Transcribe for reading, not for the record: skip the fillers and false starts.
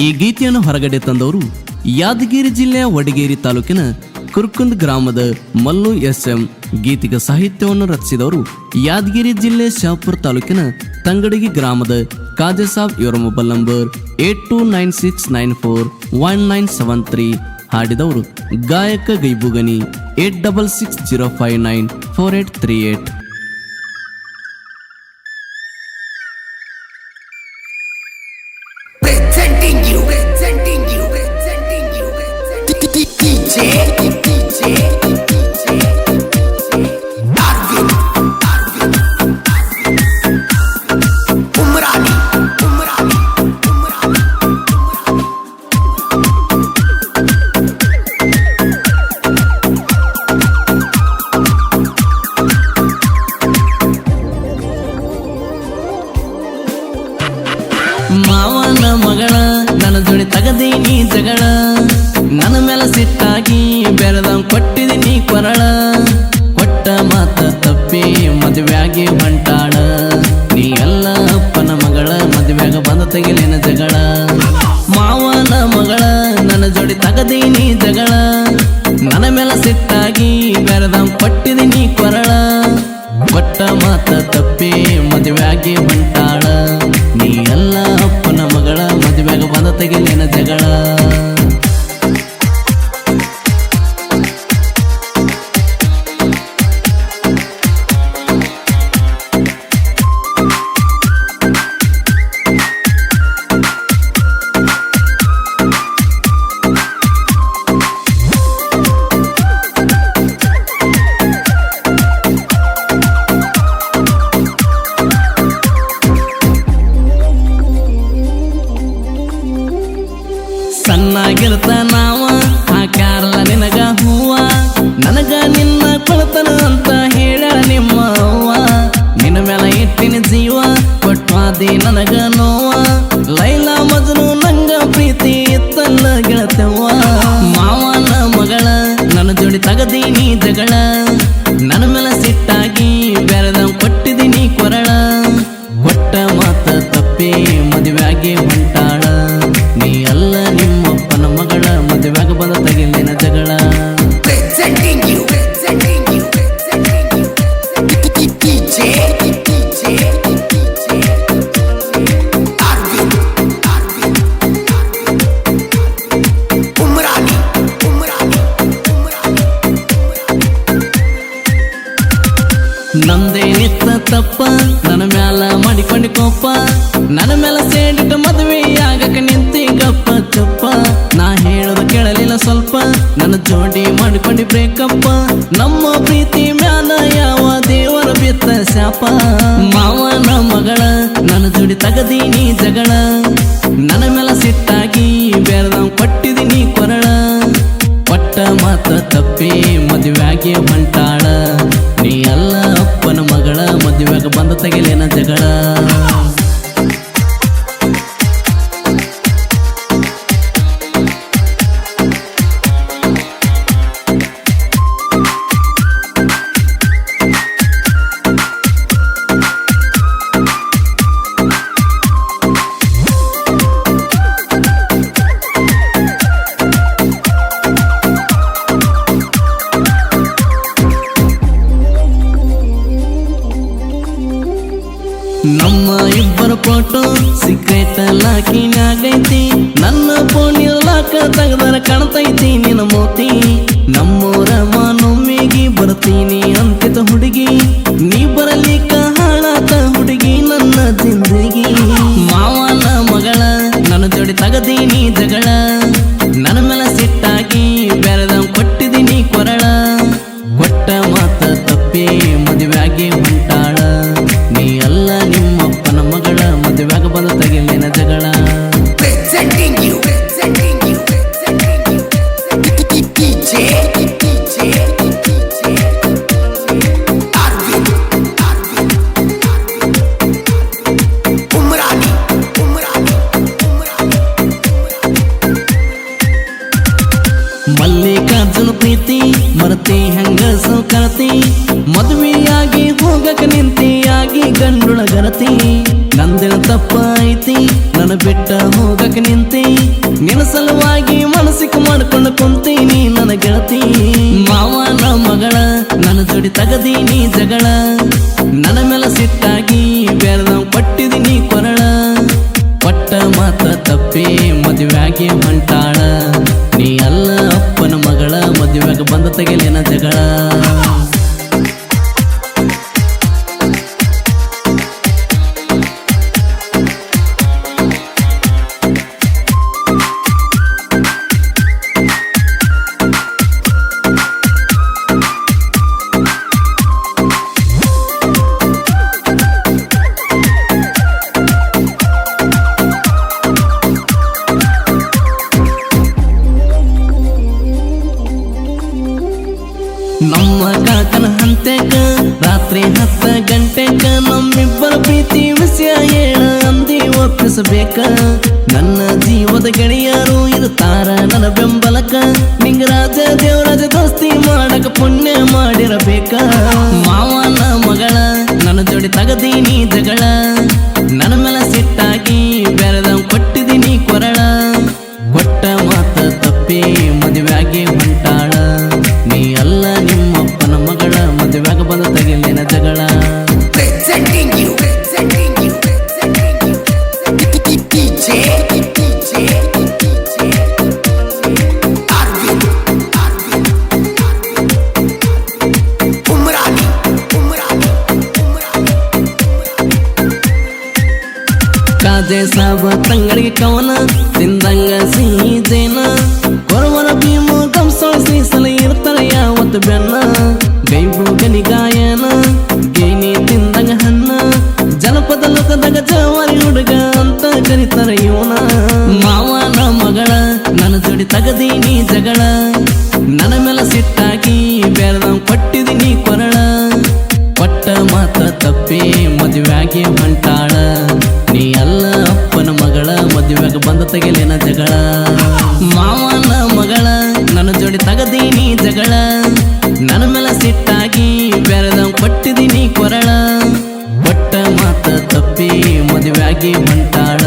ಈ ಗೀತೆಯನ್ನು ಹೊರಗಡೆ ತಂದವರು ಯಾದಗಿರಿ ಜಿಲ್ಲೆಯ ವಡಗೇರಿ ತಾಲೂಕಿನ ಕುರ್ಕುಂದ್ ಗ್ರಾಮದ ಮಲ್ಲು ಎಸ್.ಎಂ. ಗೀತೆಗೆ ಸಾಹಿತ್ಯವನ್ನು ರಚಿಸಿದವರು ಯಾದಗಿರಿ ಜಿಲ್ಲೆ ಶಾಪುರ್ ತಾಲೂಕಿನ ತಂಗಡಗಿ ಗ್ರಾಮದ ಕಾಜಸಾಬ್. ಇವರ ಮೊಬೈಲ್ ನಂಬರ್ 8296941973. ಹಾಡಿದವರು ಗಾಯಕ ಗೈಬುಗನಿ 8660594838. ಮಾವನ ಮಗಳ ನನ್ನ ಜೋಡಿ ತಗದೀನಿ ಜಗಳ, ನನ್ನ ಮೇಲೆ ಸಿಟ್ಟಾಗಿ ಬೆರೆದ ಕೊಟ್ಟಿದೀನಿ ಕೊರಳ. ಕೊಟ್ಟ ಮಾತ ತಪ್ಪಿ ಮದುವೆಯಾಗಿ ಹೊಂಟಾಳ, ನೀ ಎಲ್ಲ ಅಪ್ಪನ ಮಗಳ ಮದುವೆಯಾಗ ಬಂದ ತೆಗಿಲಿನ ಜಗಳ. ಮಾವನ ಮಗಳ ನನ್ನ ಜೋಡಿ ತಗದೀನಿ ಜಗಳ, ನನ್ನ ಮೇಲೆ ಸಿಟ್ಟಾಗಿ ಬೆರೆದ ಕೊಟ್ಟಿದೀನಿ ಕೊರಳ. ಕೊಟ್ಟ ಮಾತ ತಪ್ಪಿ ಮದುವೆಯಾಗಿ ಹೊಂಟಾಳ, ನೀ ಎಲ್ಲ ಅಪ್ಪನ ಮಗಳ ಮದುವೆಯಾಗ ಬಂದ ತೆಗಿಲಿನ ಜಗಳ. ಸಣ್ಣಾಗಿರ್ತ ನಾವ ಹಾಕ್ಯಾರಲ್ಲ ನಿನಗ ಹೂವ, ನನಗ ನಿನ್ನ ಕೊಳತನ ಅಂತ ಹೇಳ ನಿಮ್ಮ ಅವ್ವ. ನಿನ್ನ ಮೇಲೆ ಇಟ್ಟಿನ ಜೀವ ಕೊಟ್ವಾದಿ ನನಗ ನೋವ, ಲೈಲಾ ಮಜನು ನಂಗ ಪ್ರೀತಿ ಇತ್ತಲ್ಲ ಗೆಳತವ್ವ. ಮಾವನ ಮಗಳ ನನ್ನ ಜೋಡಿ ತಗದೀನಿ ಜಗಳ, ನನ್ನ ಮೇಲೆ ಸಿಟ್ಟಾಗಿ ಬೆರೆದ ಕೊಟ್ಟಿದೀನಿ ಕೊರಳ. ಕೊಟ್ಟ ಮಾತ ತಪ್ಪಿ ಮದುವೆಯಾಗಿ ಹೊಂಟಾಳ, ನೀ ಅಲ್ಲ ನಿಮ್ಮಪ್ಪನ ಮಗಳ ಮದುವೆಯಾಗ ಬಂದ ತಗಿಲಿನ ಜಗಳ. ನಂದೇನಿತ್ತ ತಪ್ಪ ನನ್ನ ಮ್ಯಾಲ ಮಾಡಿಕೊಂಡಿ ಕೋಪ, ನನ್ನ ಮೇಲೆ ಸೇಡಿಟ್ಟ ಮದುವೆ ಆಗಕ್ಕೆ ನಿಂತಿ ಗಪ್ಪ ಚಪ್ಪ. ನಾ ಹೇಳೋದು ಕೇಳಲಿಲ್ಲ ಸ್ವಲ್ಪ, ನನ್ನ ಜೋಡಿ ಮಾಡಿಕೊಂಡಿ ಬ್ರೇಕಪ್ಪ. ನಮ್ಮ ಪ್ರೀತಿ ಮ್ಯಾಲ ಯಾವ ದೇವರ ಬಿತ್ತ ಶಾಪ. ಮಾವನ ಮಗಳ ನನ್ನ ಜೋಡಿ ತಗದೀನಿ ಜಗಳ, ನನ್ನ ಮೇಲೆ ಸಿಟ್ಟಾಗಿ ಬೆರೆದ ಕೊಟ್ಟಿದೀನಿ ಕೊರಳ. ಕೊಟ್ಟ ಮಾತ ತಪ್ಪಿ ಮದುವೆಯಾಗಿ ಹೊಂಟಾಳ, ನೀ ಎಲ್ಲ ಅಪ್ಪನ ಮಗಳ ಮದುವೆಯಾಗ ಬಂದ ತೆಗಿಲಿನ ಜಗಳ. ನಮ್ಮ ಇಬ್ಬರ ಫೋಟೋ ಸೀಕ್ರೆಟ್ ಲಾಕಿನಾಗೈತಿ, ನನ್ನ ಫೋನ್ ಇರ್ಲಾಕ ತೆಗದರ ಕಾಣ್ತೈತಿ ನಿನ್ನ ಮೋತಿ. ನಮ್ಮೂರ ಮಾನೊಮ್ಮಿಗಿ ಬರ್ತೀನಿ ಅಂತಿತ ಹುಡುಗಿ, ನೀ ಬರಲಿಕ್ಕ ಹಾಳಾತ ಹುಡುಗಿ ನನ್ನ ಜಿಂದಗಿ. ಮಾವನ ಮಗಳ ನನ್ನ ಜೋಡಿ ತಗದೀನಿ ಜಗಳ, ನನ್ನ ಮೇಲೆ ಸಿಟ್ಟಾಗಿ ಬೆರೆದ ಕೊಟ್ಟಿದೀನಿ ಕೊರಳ. ಕೊಟ್ಟ ಮಾತ ತಪ್ಪಿ ಮದುವೆಯಾಗಿ ಹೊಂಟಾಳ, ನೀ ಅಲ್ಲ ನಿಮ್ಮಪ್ಪನ ಮಗಳ ಮದುವೆಯಾಗ ಬಂದ ತಗಿಲಿನ ಜಗಳ. ಮಲ್ಲಿಕಾರ್ಜುನ ಪ್ರೀತಿ ಮರತಿ ಹೆಂಗ ಸೌಕರತಿ, ಮದುವೆಯಾಗಿ ಹೋಗಕ ನಿಂತಿ ಆಗಿ ಹುಡುಗಿ ಗಂಡುಳ ಗರತಿ ನಂದಿನ ತಪ್ಪ ಐತಿ ನನ್ನ ಬಿಟ್ಟ ಹೋಗಕ್ಕೆ ನಿಂತಿ ನಿನ್ನ ಸಲುವಾಗಿ ಮನಸ್ಸಿಗೆ ಮಾಡ್ಕೊಂಡು ಕುಂತೀನಿ ನನ್ನ ಗೆಳತಿ ಮಾವನ ಮಗಳ ನನ್ನ ಜೋಡಿ ತಗದೀನಿ ಜಗಳ ನನ್ನ ಮೇಲೆ ಸಿಟ್ಟಾಗಿ ಬೇರೆದವ್ ಕೊಟ್ಟಿದ್ದೀನಿ ಕೊರಳ ಕೊಟ್ಟ ಮಾತ್ರ ತಪ್ಪಿ ಮದುವೆಯಾಗಿ ಹೊಂಟಾಳ ನೀ ಅಲ್ಲ ಅಪ್ಪನ ಮಗಳ ಮದುವೆಯಾಗ ಬಂದ ತೆಗೆಲಿನ ಜಗಳ ನಮ್ಮ ಕಾಕನ ಹಂತೆಕ ರಾತ್ರಿ 10 ಗಂಟೆಕ ನಮ್ಮಿಬ್ಬರ ಪ್ರೀತಿ ವಿಷಯ ಹೇಳ ಅಂದಿ ಒಪ್ಪಿಸಬೇಕ ನನ್ನ ಜೀವದ ಗೆಳೆಯರು ಇರುತ್ತಾರ ನನ್ನ ಬೆಂಬಲಕ ನಿಂಗರಾಜ ದೇವರಾಜ ದೋಸ್ತಿ ಮಾಡಕ ಪುಣ್ಯ ಮಾಡಿರಬೇಕ ಮಾವನ ಮಗಳ ನನ್ನ ಜೋಡಿ ತಗದೀನಿ ಜಗಳ ನನ್ನ ಮೇಲೆ ಸಿಟ್ಟಾಗಿ ಬೇರೆದವ್ ಕೊಟ್ಟಿದ್ದೀನಿ ಕೊರಳ ಕೊಟ್ಟ ಮಾತ ತಪ್ಪಿ ಮದುವೆಯಾಗಿ ಹೊಂಟಾಳ ನೀ ಅಲ್ಲ ನಿಮ್ಮಪ್ಪನ ಮಗಳ ಮದುವೆಯಾಗ ಬಂದ ತಗಿಲಿನ ಜಗಳ ಕಾಜೆ ಸಾಬ ತಂಗಡಿಗೆ ಕವನ ತಿಂದಂಗ ಸಿಹಿ ಜೇನ ಕೊರವರ ಭೀಮು ಕಂಸೊಳಿಸಿ ಸಲ ಇರ್ತಾಳೆ ಯಾವತ್ತು ಬೆನ್ನ ಗೈಬು ಗನಿ ಗಾಯನ ಗೇನಿ ತಿಂದಂಗ ಹಣ್ಣ ಜನಪದ ಲೋಕದಾಗ ಜವಾರಿ ಹುಡುಗ ಅಂತ ಕರಿತಾರ ಇವನ ಮಾವನ ಮಗಳ ನನ್ನ ಜೋಡಿ ತಗದೀನಿ ಜಗಳ ನನ್ನ ಮೇಲೆ ಸಿಟ್ಟಾಗಿ ಬೇರೆದವ್ ಕೊಟ್ಟಿದ್ದೀನಿ ಕೊರಳ ಕೊಟ್ಟ ಮಾತ ತಪ್ಪಿ ಮದುವೆಯಾಗಿ ಹೊಂಟಾಳ ನೀ ಅಲ್ಲ ಅಪ್ಪನ ಮಗಳ ಮದುವೆಯಾಗ ಬಂದ ತೆಗೆಲಿನ ಜಗಳ ಮಾವನ ಮಗಳ ನನ್ನ ಜೋಡಿ ತಗದೀನಿ ಜಗಳ ನನ್ನ ಮೇಲೆ ಸಿಟ್ಟಾಗಿ ಬೇರೆದವ್ ಕೊಟ್ಟಿದ್ದೀನಿ ಕೊರಳ ಕೊಟ್ಟ ಮಾತ ತಪ್ಪಿ ಮದುವೆಯಾಗಿ ಹೊಂಟಾಳ